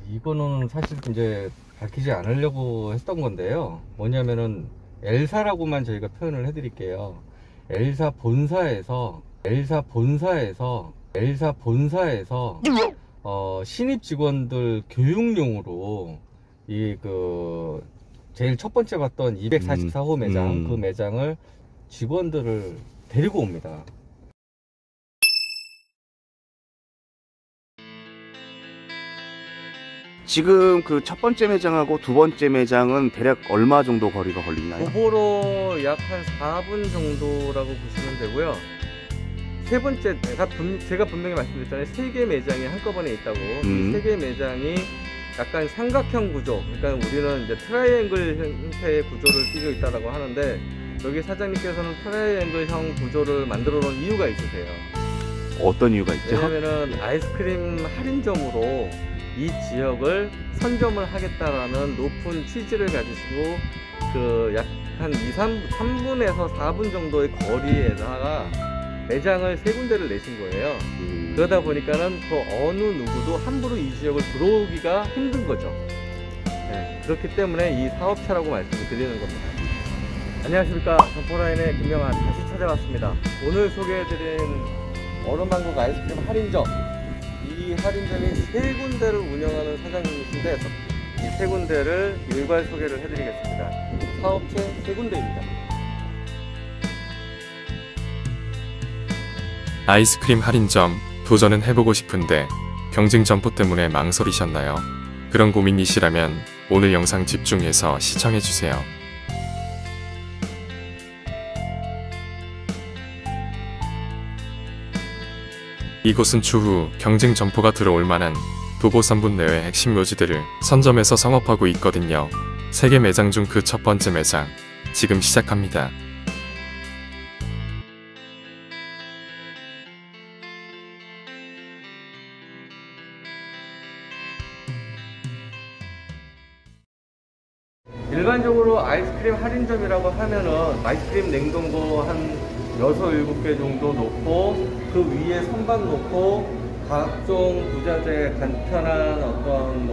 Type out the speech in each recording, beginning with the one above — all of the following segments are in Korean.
이거는 사실 이제 밝히지 않으려고 했던 건데요. 뭐냐면은 엘사라고만 저희가 표현을 해드릴게요. 엘사 본사에서 신입 직원들 교육용으로 제일 첫 번째 봤던 244호 매장, 그 매장을 직원들을 데리고 옵니다. 지금 그 첫 번째 매장하고 두 번째 매장은 대략 얼마 정도 거리가 걸리나요? 도보로 약 한 4분 정도라고 보시면 되고요. 세 번째, 제가 분명히 말씀드렸잖아요. 3개 매장이 한꺼번에 있다고. 3개 매장이 약간 삼각형 구조, 그러니까 우리는 이제 트라이앵글 형태의 구조를 띄고 있다고 하는데, 여기 사장님께서는 트라이앵글형 구조를 만들어 놓은 이유가 있으세요. 어떤 이유가 있죠? 왜냐면은 아이스크림 할인점으로 이 지역을 선점을 하겠다라는 높은 취지를 가지시고 그 약 한 3분에서 4분 정도의 거리에다가 매장을 3군데를 내신 거예요. 그러다 보니까는 그 어느 누구도 함부로 이 지역을 들어오기가 힘든 거죠. 네, 그렇기 때문에 이 사업차라고 말씀을 드리는 겁니다. 안녕하십니까, 점포라인의 김명환 다시 찾아왔습니다. 오늘 소개해드린 얼음왕국 아이스크림 할인점, 이 할인점이 3군데를 운영하는 사장님이신데 이 3군데를 일괄 소개를 해드리겠습니다. 사업체 3군데입니다. 아이스크림 할인점 도전은 해보고 싶은데 경쟁 점포 때문에 망설이셨나요? 그런 고민이시라면 오늘 영상 집중해서 시청해주세요. 이곳은 추후 경쟁 점포가 들어올 만한 도보 3분 내외 핵심 묘지들을 선점해서 성업하고 있거든요. 3개 매장 중 그 첫 번째 매장, 지금 시작합니다. 일반적으로 아이스크림 할인점이라고 하면은 아이스크림 냉동고 한 6, 7개 정도 놓고 그 위에 선반 놓고 각종 부자재 간편한 어떤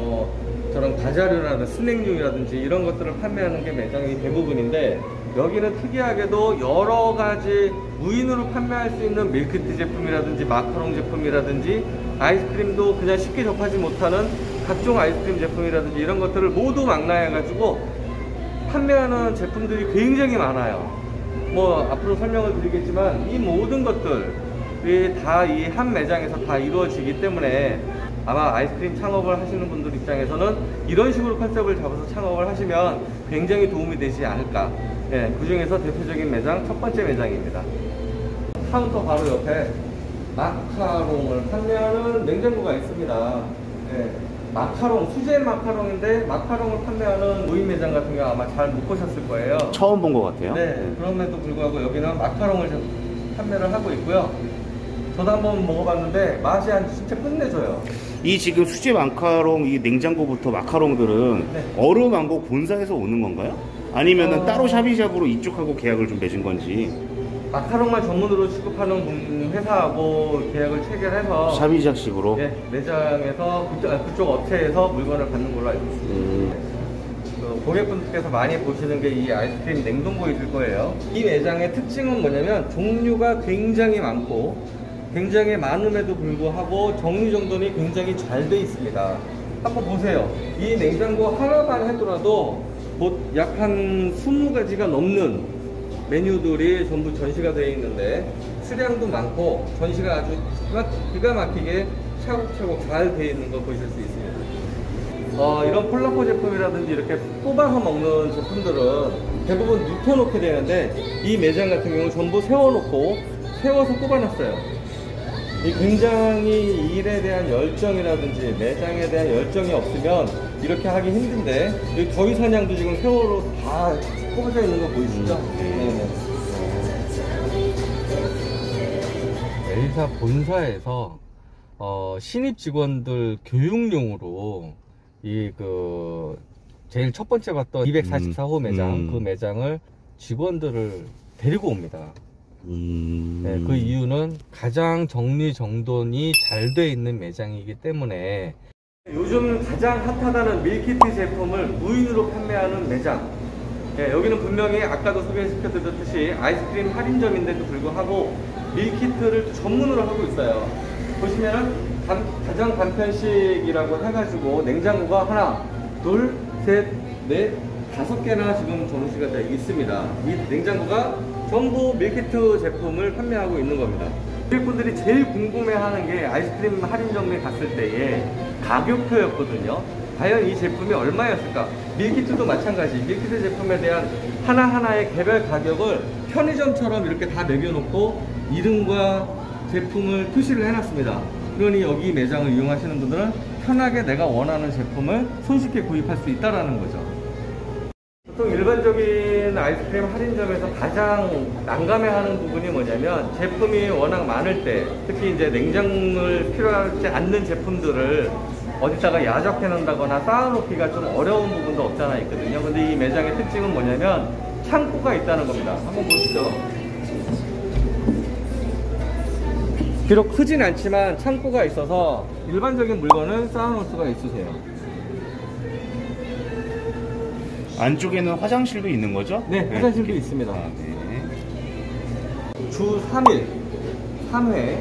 저런 과자류라든지 스낵류라든지 이런 것들을 판매하는 게 매장이 대부분인데, 여기는 특이하게도 여러 가지 무인으로 판매할 수 있는 밀크티 제품이라든지 마카롱 제품이라든지 아이스크림도 그냥 쉽게 접하지 못하는 각종 아이스크림 제품이라든지 이런 것들을 모두 망라해 가지고 판매하는 제품들이 굉장히 많아요. 앞으로 설명을 드리겠지만 이 모든 것들이 다 이 한 매장에서 다 이루어지기 때문에 아마 아이스크림 창업을 하시는 분들 입장에서는 이런 식으로 컨셉을 잡아서 창업을 하시면 굉장히 도움이 되지 않을까. 예, 그 중에서 대표적인 매장 첫 번째 매장입니다. 카운터 바로 옆에 마카롱을 판매하는 냉장고가 있습니다. 예, 마카롱, 수제 마카롱인데 마카롱을 판매하는 무인 매장 같은 경우 아마 잘 못 보셨을 거예요. 처음 본 것 같아요. 네, 그럼에도 불구하고 여기는 마카롱을 판매를 하고 있고요. 저도 한번 먹어봤는데 맛이 진짜 끝내줘요. 이 지금 수제 마카롱, 이 냉장고부터 마카롱들은 얼음왕국 본사에서 오는 건가요? 아니면은 따로 샤비샵으로 이쪽하고 계약을 좀 맺은 건지. 마카롱만 전문으로 취급하는 회사하고 계약을 체결해서 샤비샵식으로? 네, 매장에서 그쪽 업체에서 물건을 받는 걸로 알고 있습니다. 고객분들께서 많이 보시는 게 이 아이스크림 냉동고이실 거예요. 이 매장의 특징은 뭐냐면 종류가 굉장히 많고 굉장히 많음에도 불구하고 정리정돈이 굉장히 잘 돼 있습니다. 한번 보세요. 이 냉장고 하나만 해더라도 약 한 20가지가 넘는 메뉴들이 전부 전시가 되어 있는데 수량도 많고 전시가 아주 기가 막히게 차곡차곡 잘 되어 있는 걸 보실 수 있습니다. 이런 폴라포 제품이라든지 이렇게 뽑아서 먹는 제품들은 대부분 눕혀놓게 되는데 이 매장 같은 경우 전부 세워서 뽑아놨어요. 굉장히 일에 대한 열정이라든지 매장에 대한 열정이 없으면 이렇게 하기 힘든데, 여기 저희 사냥도 지금 세월호 다 뽑아져 있는 거 보이시죠? 엘사 본사에서 신입 직원들 교육용으로 제일 첫 번째 봤던 244호 매장, 그 매장을 직원들을 데리고 옵니다. 네, 그 이유는 가장 정리정돈이 잘 돼 있는 매장이기 때문에 요즘 가장 핫하다는 밀키트 제품을 무인으로 판매하는 매장. 예, 여기는 분명히 아까도 소개시켜드렸듯이 아이스크림 할인점인데도 불구하고 밀키트를 전문으로 하고 있어요. 보시면은 가정 간편식이라고 해가지고 냉장고가 하나, 둘, 셋, 넷, 5개나 지금 전시가 되어 있습니다. 이 냉장고가 전부 밀키트 제품을 판매하고 있는 겁니다. 고객분들이 제일 궁금해하는 게 아이스크림 할인점에 갔을 때의 가격표였거든요. 과연 이 제품이 얼마였을까? 밀키트도 마찬가지. 밀키트 제품에 대한 하나하나의 개별 가격을 편의점처럼 이렇게 다 매겨놓고 이름과 제품을 표시를 해놨습니다. 그러니 여기 매장을 이용하시는 분들은 편하게 내가 원하는 제품을 손쉽게 구입할 수 있다는 거죠. 보통 일반적인 아이스크림 할인점에서 가장 난감해하는 부분이 뭐냐면 제품이 워낙 많을 때, 특히 이제 냉장을 필요하지 않는 제품들을 어디다가 야적해 놓는다거나 쌓아놓기가 좀 어려운 부분도 없잖아 있거든요. 근데 이 매장의 특징은 뭐냐면 창고가 있다는 겁니다. 한번 보시죠. 비록 크진 않지만 창고가 있어서 일반적인 물건을 쌓아놓을 수가 있으세요. 안쪽에는 화장실도 있는 거죠? 네, 화장실도 있습니다. 아, 네. 주 3일, 3회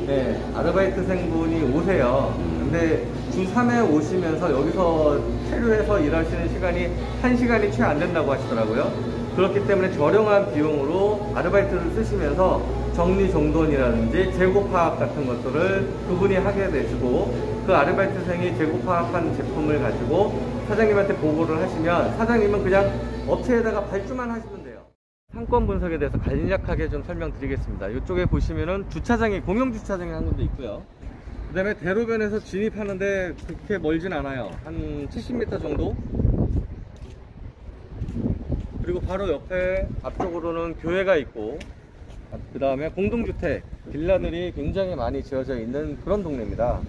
네, 아르바이트생분이 오세요. 근데 주 3회 오시면서 여기서 체류해서 일하시는 시간이 1시간이 채 안 된다고 하시더라고요. 그렇기 때문에 저렴한 비용으로 아르바이트를 쓰시면서 정리정돈이라든지 재고 파악 같은 것들을 그분이 하게 되시고, 그 아르바이트생이 재고 파악한 제품을 가지고 사장님한테 보고를 하시면 사장님은 그냥 업체에다가 발주만 하시면 돼요. 상권 분석에 대해서 간략하게 좀 설명드리겠습니다. 이쪽에 보시면은 주차장이 공영 주차장이 한 군데 있고요. 그 다음에 대로변에서 진입하는데 그렇게 멀진 않아요. 한 70m 정도. 그리고 바로 옆에 앞쪽으로는 교회가 있고, 그 다음에 공동주택, 빌라들이 굉장히 많이 지어져 있는 그런 동네입니다.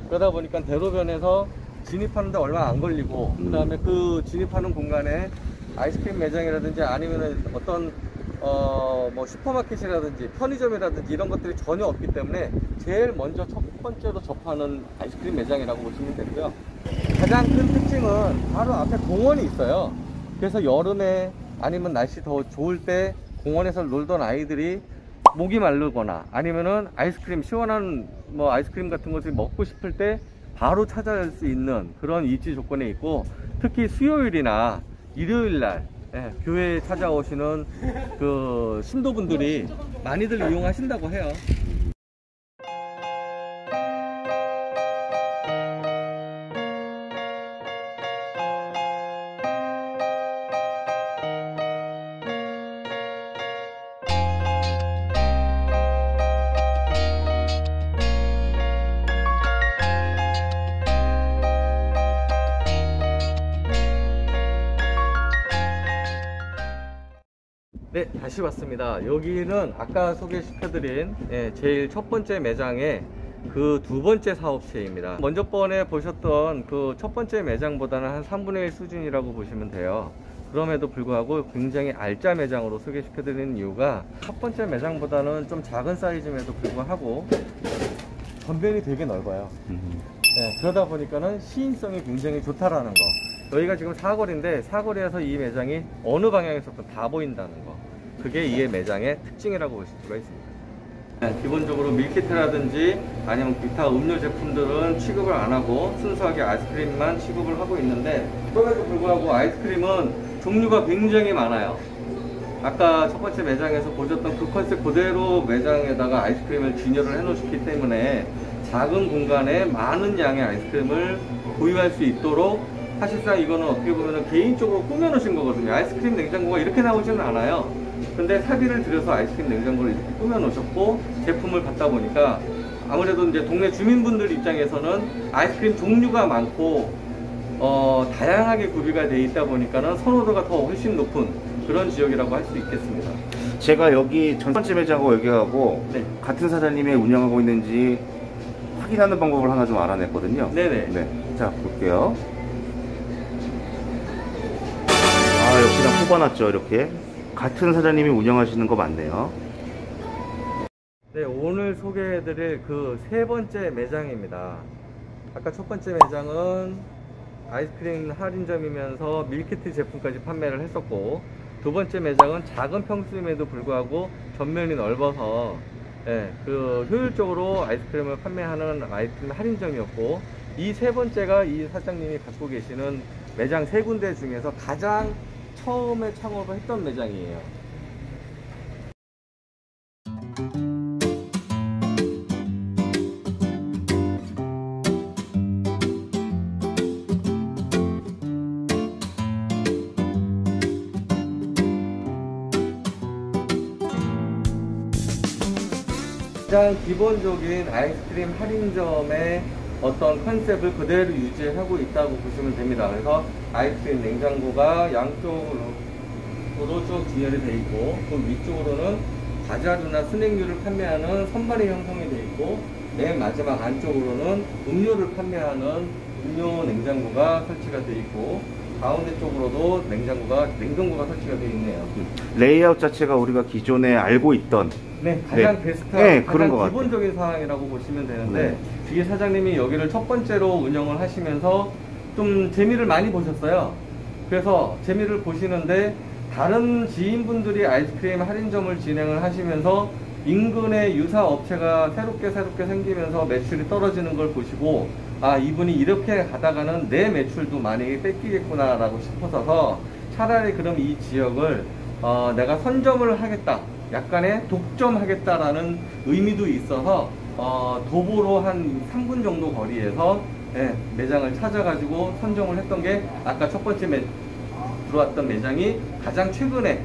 그러다 보니까 대로변에서 진입하는데 얼마 안 걸리고, 그 다음에 그 진입하는 공간에 아이스크림 매장이라든지 아니면은 어떤 뭐 슈퍼마켓이라든지 편의점이라든지 이런 것들이 전혀 없기 때문에 제일 먼저 첫 번째로 접하는 아이스크림 매장이라고 보시면 되고요. 가장 큰 특징은 바로 앞에 공원이 있어요. 그래서 여름에 아니면 날씨 더 좋을 때 공원에서 놀던 아이들이 목이 마르거나 아니면은 아이스크림, 시원한 뭐 아이스크림 같은 것을 먹고 싶을 때 바로 찾아갈 수 있는 그런 입지 조건에 있고, 특히 수요일이나 일요일날 교회에 찾아오시는 그 신도분들이 많이들 이용하신다고 해요. 네, 다시 왔습니다. 여기는 아까 소개시켜드린 제일 첫 번째 매장의 그 두 번째 사업체입니다. 먼저 번에 보셨던 그 첫 번째 매장보다는 한 3분의 1 수준이라고 보시면 돼요. 그럼에도 불구하고 굉장히 알짜 매장으로 소개시켜드리는 이유가 첫 번째 매장보다는 좀 작은 사이즈임에도 불구하고 전면이 되게 넓어요. 그러다 보니까는 시인성이 굉장히 좋다라는 거. 여기가 지금 사거리인데 사거리에서 이 매장이 어느 방향에서든 다 보인다는 거, 그게 이 매장의 특징이라고 보실 수가 있습니다. 기본적으로 밀키트라든지 아니면 기타 음료 제품들은 취급을 안 하고 순수하게 아이스크림만 취급을 하고 있는데, 그럼에도 불구하고 아이스크림은 종류가 굉장히 많아요. 아까 첫 번째 매장에서 보셨던 그 컨셉 그대로 매장에다가 아이스크림을 진열을 해 놓으셨기 때문에 작은 공간에 많은 양의 아이스크림을 보유할 수 있도록, 사실상 이거는 어떻게 보면 개인적으로 꾸며 놓으신 거거든요. 아이스크림 냉장고가 이렇게 나오지는 않아요. 근데 사비를 들여서 아이스크림 냉장고를 이렇게 꾸며 놓으셨고 제품을 받다 보니까 아무래도 이제 동네 주민분들 입장에서는 아이스크림 종류가 많고 다양하게 구비가 되어 있다 보니까는 선호도가 더 훨씬 높은 그런 지역이라고 할 수 있겠습니다. 제가 여기 첫 번째 매장하고 여기하고 같은 사장님이 운영하고 있는지 확인하는 방법을 하나 좀 알아냈거든요. 네네. 네. 자, 볼게요. 아, 역시나 뽑아놨죠. 이렇게 같은 사장님이 운영하시는 거 맞네요. 네, 오늘 소개해드릴 그 세 번째 매장입니다. 아까 첫 번째 매장은 아이스크림 할인점이면서 밀키트 제품까지 판매를 했었고, 두 번째 매장은 작은 평수임에도 불구하고 전면이 넓어서 그 효율적으로 아이스크림을 판매하는 아이스크림 할인점이었고, 이 세 번째가 이 사장님이 갖고 계시는 매장 세 군데 중에서 가장 처음에 창업을 했던 매장이에요. 가장 기본적인 아이스크림 할인점의 어떤 컨셉을 그대로 유지하고 있다고 보시면 됩니다. 그래서 아이스크림 냉장고가 양쪽으로 쭉 진열이 되어 있고, 그 위쪽으로는 과자류나 스낵류를 판매하는 선반이 형성이 되어 있고, 맨 마지막 안쪽으로는 음료를 판매하는 음료 냉장고가 설치가 되어 있고, 가운데 쪽으로도 냉동고가 설치가 되어 있네요. 레이아웃 자체가 우리가 기존에 알고 있던 가장 네. 베스트한 네, 가장 그런 것 기본적인 상황이라고 보시면 되는데, 이 사장님이 여기를 첫 번째로 운영을 하시면서 좀 재미를 많이 보셨어요. 그래서 재미를 보시는데 다른 지인분들이 아이스크림 할인점을 진행을 하시면서 인근에 유사 업체가 새롭게 생기면서 매출이 떨어지는 걸 보시고, 아, 이분이 이렇게 가다가는 내 매출도 많이 뺏기겠구나 라고 싶어서 차라리 그럼 이 지역을 내가 선점을 하겠다, 약간의 독점하겠다라는 의미도 있어서 도보로 한 3분 정도 거리에서 매장을 찾아가지고 선정을 했던 게, 아까 첫 번째 들어왔던 매장이 가장 최근에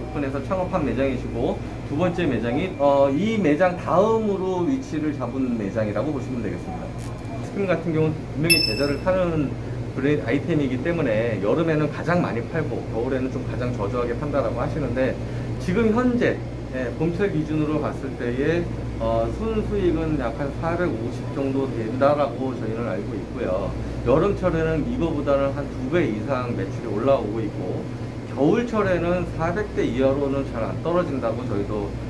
오픈해서 창업한 매장이시고, 두 번째 매장이 이 매장 다음으로 위치를 잡은 매장이라고 보시면 되겠습니다. 아이스크림 같은 경우는 분명히 계절을 타는 브랜드 아이템이기 때문에 여름에는 가장 많이 팔고 겨울에는 좀 가장 저조하게 판다라고 하시는데, 지금 현재 봄철 기준으로 봤을 때의 순수익은 약 한 450 정도 된다라고 저희는 알고 있고요. 여름철에는 이거보다는 한 2배 이상 매출이 올라오고 있고, 겨울철에는 400대 이하로는 잘 안 떨어진다고 저희도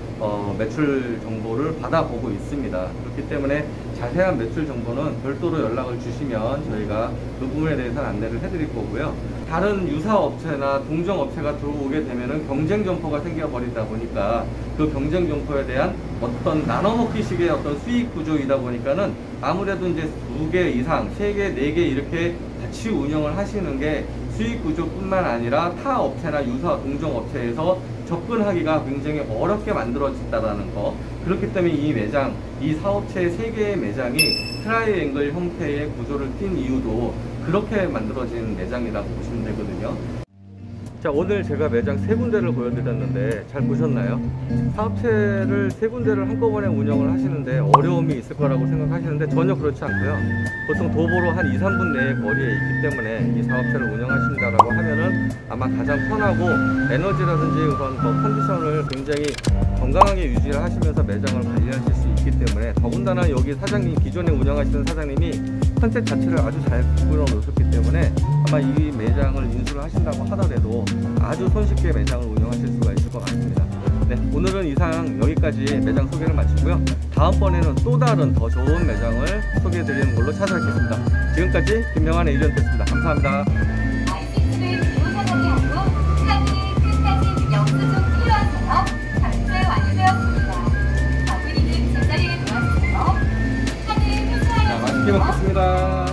매출 정보를 받아보고 있습니다. 그렇기 때문에 자세한 매출 정보는 별도로 연락을 주시면 저희가 그 부분에 대해서는 안내를 해드릴 거고요. 다른 유사 업체나 동종 업체가 들어오게 되면은 경쟁 점포가 생겨버리다 보니까 그 경쟁 점포에 대한 어떤 나눠먹기식의 어떤 수익 구조이다 보니까는 아무래도 이제 2개 이상, 3개, 4개 이렇게 같이 운영을 하시는 게 수익 구조뿐만 아니라 타 업체나 유사 동종 업체에서 접근하기가 굉장히 어렵게 만들어진다는 거. 그렇기 때문에 이 매장, 이 사업체의 3개의 매장이 트라이앵글 형태의 구조를 띈 이유도 그렇게 만들어진 매장이라고 보시면 되거든요. 자, 오늘 제가 매장 3군데를 보여드렸는데 잘 보셨나요? 사업체를 3군데를 한꺼번에 운영을 하시는데 어려움이 있을 거라고 생각하시는데 전혀 그렇지 않고요. 보통 도보로 한 2, 3분 내의 거리에 있기 때문에 이 사업체를 운영하신다라고 하면은 아마 가장 편하고, 에너지라든지 그런 컨디션을 굉장히 건강하게 유지를 하시면서 매장을 관리하실 수 있기 때문에, 더군다나 여기 사장님, 기존에 운영하시는 사장님이 컨셉 자체를 아주 잘 구분해 놓으셨기 때문에 아마 이 매장을 인수를 하신다고 하더라도 아주 손쉽게 매장을 운영하실 수가 있을 것 같습니다. 네, 오늘은 이상 여기까지 매장 소개를 마치고요. 다음번에는 또 다른 더 좋은 매장을 소개해 드리는 걸로 찾아뵙겠습니다. 지금까지 김명환의 에이전트였습니다. 감사합니다. 아이스크림을 기호사장이 하고 상위 끝까지 영수증 필요하셔서 전체 완료되었습니다. 바구니는 제자리에 놓았어요. 하늘 회사에 맛있게 먹겠습니다.